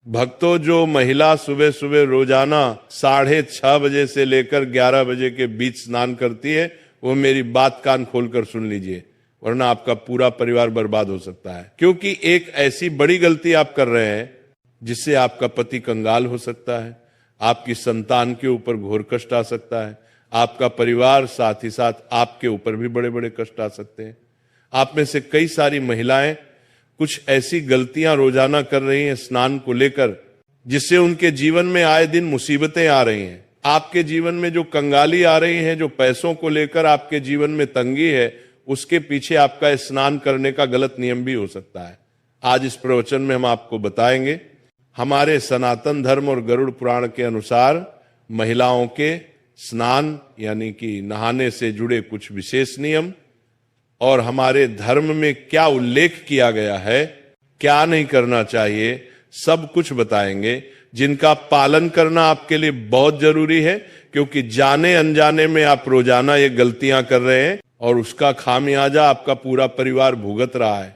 भक्तों, जो महिला सुबह सुबह रोजाना 6:30 बजे से लेकर 11 बजे के बीच स्नान करती है, वो मेरी बात कान खोलकर सुन लीजिए, वरना आपका पूरा परिवार बर्बाद हो सकता है। क्योंकि एक ऐसी बड़ी गलती आप कर रहे हैं जिससे आपका पति कंगाल हो सकता है, आपकी संतान के ऊपर घोर कष्ट आ सकता है, आपका परिवार, साथ ही साथ आपके ऊपर भी बड़े बड़े कष्ट आ सकते हैं। आप में से कई सारी महिलाएं कुछ ऐसी गलतियां रोजाना कर रही हैं स्नान को लेकर, जिससे उनके जीवन में आए दिन मुसीबतें आ रही हैं। आपके जीवन में जो कंगाली आ रही है, जो पैसों को लेकर आपके जीवन में तंगी है, उसके पीछे आपका स्नान करने का गलत नियम भी हो सकता है। आज इस प्रवचन में हम आपको बताएंगे हमारे सनातन धर्म और गरुड़ पुराण के अनुसार महिलाओं के स्नान यानी कि नहाने से जुड़े कुछ विशेष नियम, और हमारे धर्म में क्या उल्लेख किया गया है, क्या नहीं करना चाहिए, सब कुछ बताएंगे, जिनका पालन करना आपके लिए बहुत जरूरी है। क्योंकि जाने अनजाने में आप रोजाना ये गलतियां कर रहे हैं और उसका खामियाजा आपका पूरा परिवार भुगत रहा है।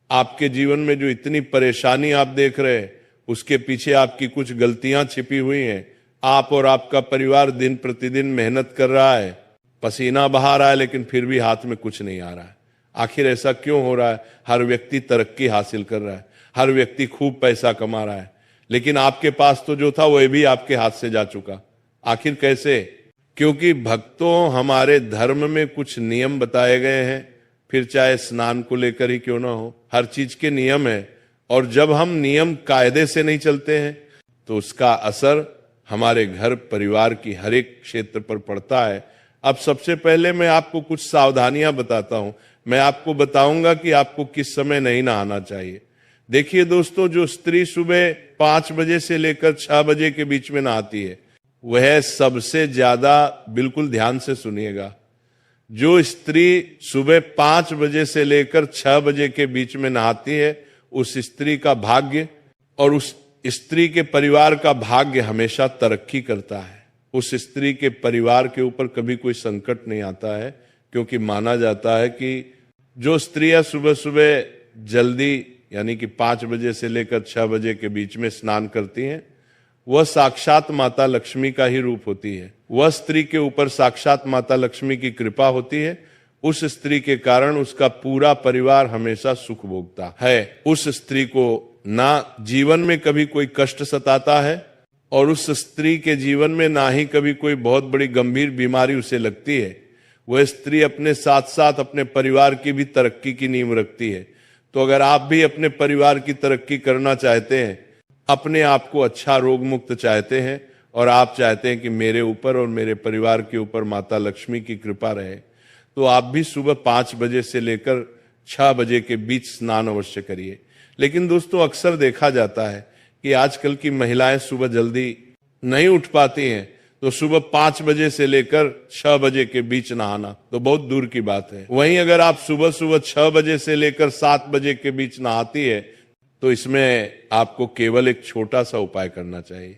आपके जीवन में जो इतनी परेशानी आप देख रहे हैं, उसके पीछे आपकी कुछ गलतियां छिपी हुई हैं। आप और आपका परिवार दिन प्रतिदिन मेहनत कर रहा है, पसीना बहा रहा है, लेकिन फिर भी हाथ में कुछ नहीं आ रहा है। आखिर ऐसा क्यों हो रहा है? हर व्यक्ति तरक्की हासिल कर रहा है, हर व्यक्ति खूब पैसा कमा रहा है, लेकिन आपके पास तो जो था वह भी आपके हाथ से जा चुका। आखिर कैसे? क्योंकि भक्तों, हमारे धर्म में कुछ नियम बताए गए हैं, फिर चाहे स्नान को लेकर ही क्यों ना हो, हर चीज के नियम है। और जब हम नियम कायदे से नहीं चलते हैं तो उसका असर हमारे घर परिवार की हर एक क्षेत्र पर पड़ता है। अब सबसे पहले मैं आपको कुछ सावधानियां बताता हूं। मैं आपको बताऊंगा कि आपको किस समय नहीं नहाना चाहिए। देखिए दोस्तों, जो स्त्री सुबह 5 बजे से लेकर 6 बजे के बीच में नहाती है, वह सबसे ज्यादा, बिल्कुल ध्यान से सुनिएगा, जो स्त्री सुबह 5 बजे से लेकर 6 बजे के बीच में नहाती है, उस स्त्री का भाग्य और उस स्त्री के परिवार का भाग्य हमेशा तरक्की करता है। उस स्त्री के परिवार के ऊपर कभी कोई संकट नहीं आता है, क्योंकि माना जाता है कि जो स्त्रियां सुबह सुबह जल्दी यानी कि 5 बजे से लेकर 6 बजे के बीच में स्नान करती हैं, वह साक्षात माता लक्ष्मी का ही रूप होती है। वह स्त्री के ऊपर साक्षात माता लक्ष्मी की कृपा होती है। उस स्त्री के कारण उसका पूरा परिवार हमेशा सुख भोगता है। उस स्त्री को ना जीवन में कभी कोई कष्ट सताता है, और उस स्त्री के जीवन में ना ही कभी कोई बहुत बड़ी गंभीर बीमारी उसे लगती है। वह स्त्री अपने साथ साथ अपने परिवार की भी तरक्की की नींव रखती है। तो अगर आप भी अपने परिवार की तरक्की करना चाहते हैं, अपने आप को अच्छा रोग मुक्त चाहते हैं, और आप चाहते हैं कि मेरे ऊपर और मेरे परिवार के ऊपर माता लक्ष्मी की कृपा रहे, तो आप भी सुबह 5 बजे से लेकर 6 बजे के बीच स्नान अवश्य करिए। लेकिन दोस्तों, अक्सर देखा जाता है कि आजकल की महिलाएं सुबह जल्दी नहीं उठ पाती हैं, तो सुबह 5 बजे से लेकर 6 बजे के बीच नहाना तो बहुत दूर की बात है। वहीं अगर आप सुबह सुबह 6 बजे से लेकर 7 बजे के बीच नहाती है, तो इसमें आपको केवल एक छोटा सा उपाय करना चाहिए।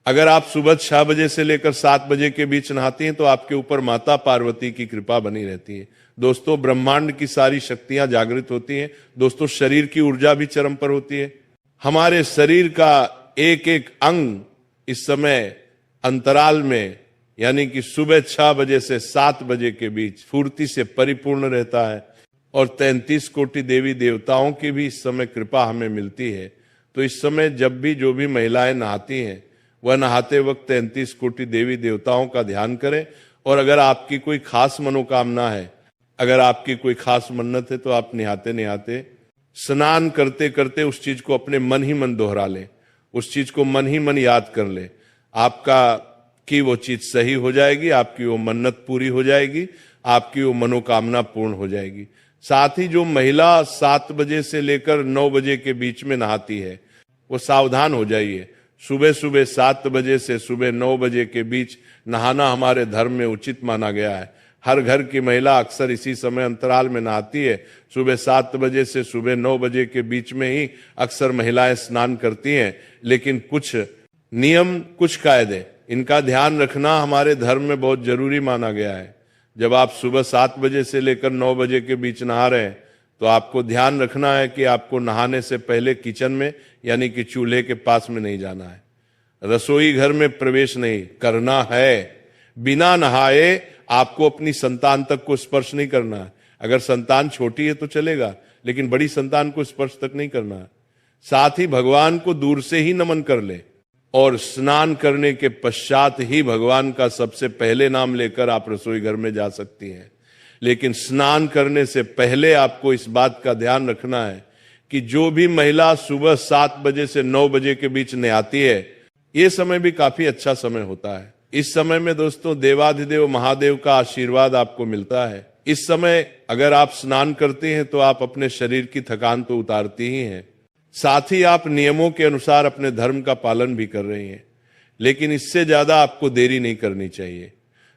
अगर आप सुबह 6 बजे से लेकर 7 बजे के बीच नहाती हैं, तो आपके ऊपर माता पार्वती की कृपा बनी रहती है। दोस्तों, ब्रह्मांड की सारी शक्तियां जागृत होती हैं। दोस्तों, शरीर की ऊर्जा भी चरम पर होती है। हमारे शरीर का एक एक अंग इस समय अंतराल में यानी कि सुबह 6 बजे से 7 बजे के बीच फूर्ति से परिपूर्ण रहता है, और 33 कोटि देवी देवताओं की भी इस समय कृपा हमें मिलती है। तो इस समय जब भी जो भी महिलाएं नहाती हैं, वह नहाते वक्त 33 कोटि देवी देवताओं का ध्यान करें। और अगर आपकी कोई खास मनोकामना है, अगर आपकी कोई खास मन्नत है, तो आप नहाते नहाते, स्नान करते करते उस चीज को अपने मन ही मन दोहरा लें, उस चीज को मन ही मन याद कर लें। आपका कि वो चीज सही हो जाएगी, आपकी वो मन्नत पूरी हो जाएगी, आपकी वो मनोकामना पूर्ण हो जाएगी। साथ ही जो महिला 7 बजे से लेकर 9 बजे के बीच में नहाती है, वो सावधान हो जाइए। सुबह सुबह 7 बजे से सुबह 9 बजे के बीच नहाना हमारे धर्म में उचित माना गया है। हर घर की महिला अक्सर इसी समय अंतराल में नहाती है। सुबह 7 बजे से सुबह 9 बजे के बीच में ही अक्सर महिलाएं स्नान करती हैं। लेकिन कुछ नियम, कुछ कायदे, इनका ध्यान रखना हमारे धर्म में बहुत जरूरी माना गया है। जब आप सुबह 7 बजे से लेकर 9 बजे के बीच नहा रहे हैं, तो आपको ध्यान रखना है कि आपको नहाने से पहले किचन में यानी कि चूल्हे के पास में नहीं जाना है, रसोई घर में प्रवेश नहीं करना है। बिना नहाए आपको अपनी संतान तक को स्पर्श नहीं करना है। अगर संतान छोटी है तो चलेगा, लेकिन बड़ी संतान को स्पर्श तक नहीं करना है। साथ ही भगवान को दूर से ही नमन कर ले और स्नान करने के पश्चात ही भगवान का सबसे पहले नाम लेकर आप रसोई घर में जा सकती हैं। लेकिन स्नान करने से पहले आपको इस बात का ध्यान रखना है कि जो भी महिला सुबह 7 बजे से 9 बजे के बीच नहाती है, ये समय भी काफी अच्छा समय होता है। इस समय में दोस्तों देवाधिदेव महादेव का आशीर्वाद आपको मिलता है। इस समय अगर आप स्नान करते हैं तो आप अपने शरीर की थकान तो उतारती ही हैं, साथ ही आप नियमों के अनुसार अपने धर्म का पालन भी कर रही हैं। लेकिन इससे ज्यादा आपको देरी नहीं करनी चाहिए।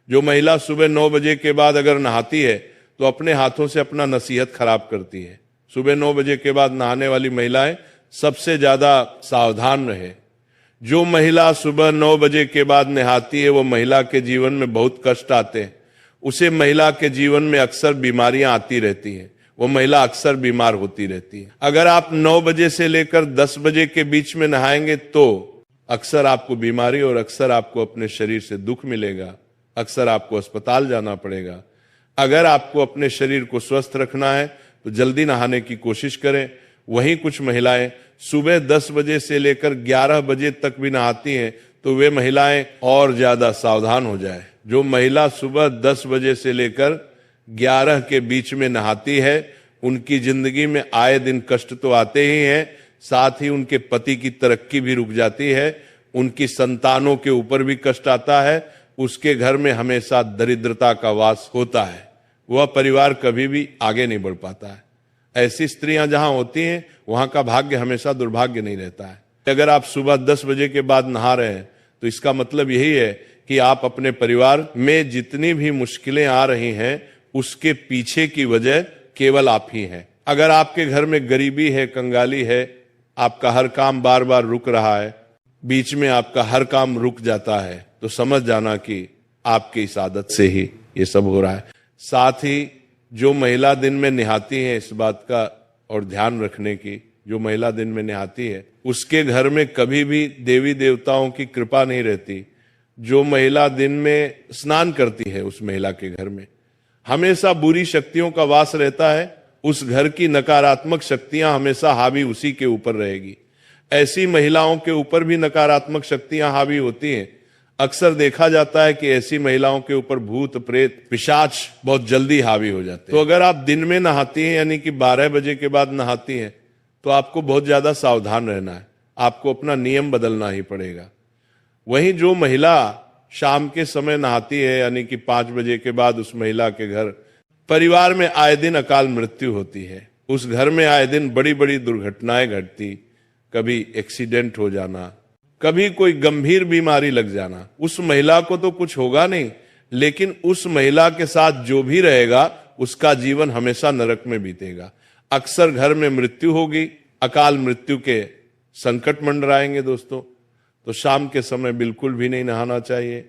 जो महिला सुबह 9 बजे के बाद अगर नहाती है तो अपने हाथों से अपना नसीहत खराब करती है। सुबह 9 बजे के बाद नहाने वाली महिलाएं सबसे ज्यादा सावधान रहे। जो महिला सुबह 9 बजे के बाद नहाती है वो महिला के जीवन में बहुत कष्ट आते हैं। उसे महिला के जीवन में अक्सर बीमारियां आती रहती हैं, वो महिला अक्सर बीमार होती रहती है। अगर आप 9 बजे से लेकर 10 बजे के बीच में नहाएंगे तो अक्सर आपको बीमारी और अक्सर आपको अपने शरीर से दुख मिलेगा, अक्सर आपको अस्पताल जाना पड़ेगा। अगर आपको अपने शरीर को स्वस्थ रखना है तो जल्दी नहाने की कोशिश करें। वहीं कुछ महिलाएं सुबह 10 बजे से लेकर 11 बजे तक भी नहाती हैं, तो वे महिलाएं और ज्यादा सावधान हो जाए। जो महिला सुबह 10 बजे से लेकर 11 के बीच में नहाती है, उनकी जिंदगी में आए दिन कष्ट तो आते ही हैं, साथ ही उनके पति की तरक्की भी रुक जाती है, उनकी संतानों के ऊपर भी कष्ट आता है, उसके घर में हमेशा दरिद्रता का वास होता है, वह परिवार कभी भी आगे नहीं बढ़ पाता है। ऐसी स्त्रियां जहां होती हैं वहां का भाग्य हमेशा दुर्भाग्य नहीं रहता है। अगर आप सुबह 10 बजे के बाद नहा रहे हैं तो इसका मतलब यही है कि आप अपने परिवार में जितनी भी मुश्किलें आ रही हैं उसके पीछे की वजह केवल आप ही हैं। अगर आपके घर में गरीबी है, कंगाली है, आपका हर काम बार बार रुक रहा है, बीच में आपका हर काम रुक जाता है, तो समझ जाना कि आपकी इस आदत से ही ये सब हो रहा है। साथ ही जो महिला दिन में नहाती है, इस बात का और ध्यान रखने की, जो महिला दिन में नहाती है उसके घर में कभी भी देवी देवताओं की कृपा नहीं रहती। जो महिला दिन में स्नान करती है उस महिला के घर में हमेशा बुरी शक्तियों का वास रहता है। उस घर की नकारात्मक शक्तियां हमेशा हावी उसी के ऊपर रहेगी। ऐसी महिलाओं के ऊपर भी नकारात्मक शक्तियां हावी होती हैं। अक्सर देखा जाता है कि ऐसी महिलाओं के ऊपर भूत प्रेत पिशाच बहुत जल्दी हावी हो जाते हैं। तो अगर आप दिन में नहाती हैं यानी कि 12 बजे के बाद नहाती हैं तो आपको बहुत ज्यादा सावधान रहना है, आपको अपना नियम बदलना ही पड़ेगा। वहीं जो महिला शाम के समय नहाती है यानी कि 5 बजे के बाद, उस महिला के घर परिवार में आए दिन अकाल मृत्यु होती है। उस घर में आए दिन बड़ी बड़ी दुर्घटनाएं घटती, कभी एक्सीडेंट हो जाना, कभी कोई गंभीर बीमारी लग जाना। उस महिला को तो कुछ होगा नहीं, लेकिन उस महिला के साथ जो भी रहेगा उसका जीवन हमेशा नरक में बीतेगा। अक्सर घर में मृत्यु होगी, अकाल मृत्यु के संकट मंडराएंगे दोस्तों। तो शाम के समय बिल्कुल भी नहीं नहाना चाहिए।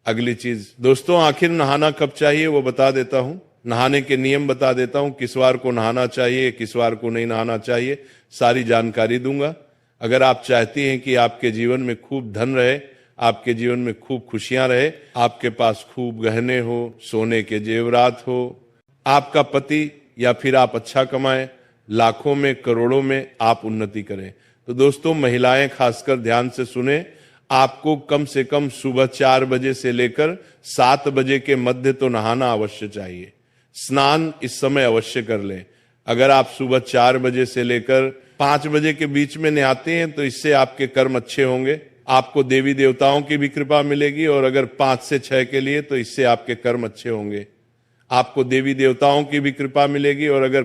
अगली चीज दोस्तों, आखिर नहाना कब चाहिए वो बता देता हूं। नहाने के नियम बता देता हूं, किस वार को नहाना चाहिए, किस वार को नहीं नहाना चाहिए, सारी जानकारी दूंगा। अगर आप चाहती हैं कि आपके जीवन में खूब धन रहे, आपके जीवन में खूब खुशियां रहे, आपके पास खूब गहने हो, सोने के जेवरात हो, आपका पति या फिर आप अच्छा कमाएं, लाखों में करोड़ों में आप उन्नति करें, तो दोस्तों महिलाएं खासकर ध्यान से सुने। आपको कम से कम सुबह 4 बजे से लेकर 7 बजे के मध्य तो नहाना अवश्य चाहिए। स्नान इस समय अवश्य कर लें। अगर आप सुबह 4 बजे से लेकर 5 बजे के बीच में नहाते हैं तो इससे आपके कर्म अच्छे होंगे, आपको देवी देवताओं की भी कृपा मिलेगी। और अगर 5 से 6 के लिए तो इससे आपके कर्म अच्छे होंगे, आपको देवी देवताओं की भी कृपा मिलेगी। और अगर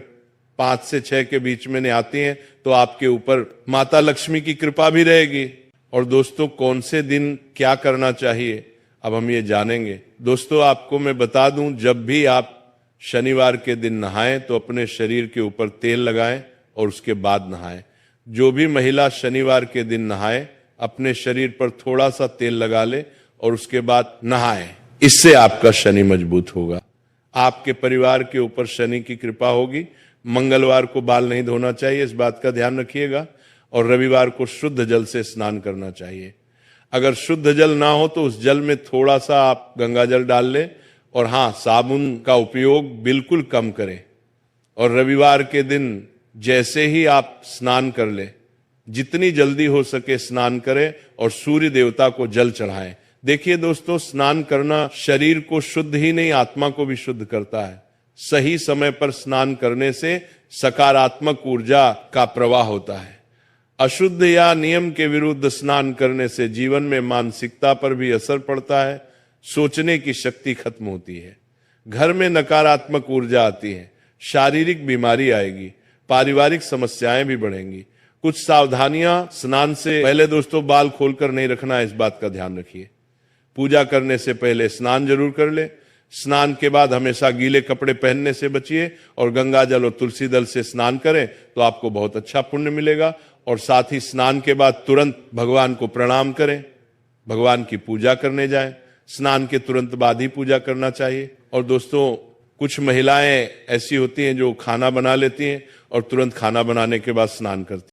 5 से 6 के बीच में नहाती हैं तो आपके ऊपर माता लक्ष्मी की कृपा भी रहेगी। और दोस्तों, कौन से दिन क्या करना चाहिए अब हम ये जानेंगे। दोस्तों, आपको मैं बता दूं, जब भी आप शनिवार के दिन नहाएं तो अपने शरीर के ऊपर तेल लगाएं और उसके बाद नहाएं। जो भी महिला शनिवार के दिन नहाए अपने शरीर पर थोड़ा सा तेल लगा ले और उसके बाद नहाएं। इससे आपका शनि मजबूत होगा, आपके परिवार के ऊपर शनि की कृपा होगी। मंगलवार को बाल नहीं धोना चाहिए, इस बात का ध्यान रखिएगा। और रविवार को शुद्ध जल से स्नान करना चाहिए। अगर शुद्ध जल ना हो तो उस जल में थोड़ा सा आप गंगा जल डाल लें, और हाँ, साबुन का उपयोग बिल्कुल कम करें। और रविवार के दिन जैसे ही आप स्नान कर ले, जितनी जल्दी हो सके स्नान करें और सूर्य देवता को जल चढ़ाएं। देखिए दोस्तों, स्नान करना शरीर को शुद्ध ही नहीं, आत्मा को भी शुद्ध करता है। सही समय पर स्नान करने से सकारात्मक ऊर्जा का प्रवाह होता है। अशुद्ध या नियम के विरुद्ध स्नान करने से जीवन में मानसिकता पर भी असर पड़ता है, सोचने की शक्ति खत्म होती है, घर में नकारात्मक ऊर्जा आती है, शारीरिक बीमारी आएगी, पारिवारिक समस्याएं भी बढ़ेंगी। कुछ सावधानियां स्नान से पहले दोस्तों, बाल खोलकर नहीं रखना है, इस बात का ध्यान रखिए। पूजा करने से पहले स्नान जरूर कर ले। स्नान के बाद हमेशा गीले कपड़े पहनने से बचिए और गंगा जल और तुलसी दल से स्नान करें तो आपको बहुत अच्छा पुण्य मिलेगा। और साथ ही स्नान के बाद तुरंत भगवान को प्रणाम करें, भगवान की पूजा करने जाएं। स्नान के तुरंत बाद ही पूजा करना चाहिए। और दोस्तों, कुछ महिलाएं ऐसी होती हैं जो खाना बना लेती हैं और तुरंत खाना बनाने के बाद स्नान करती हैं।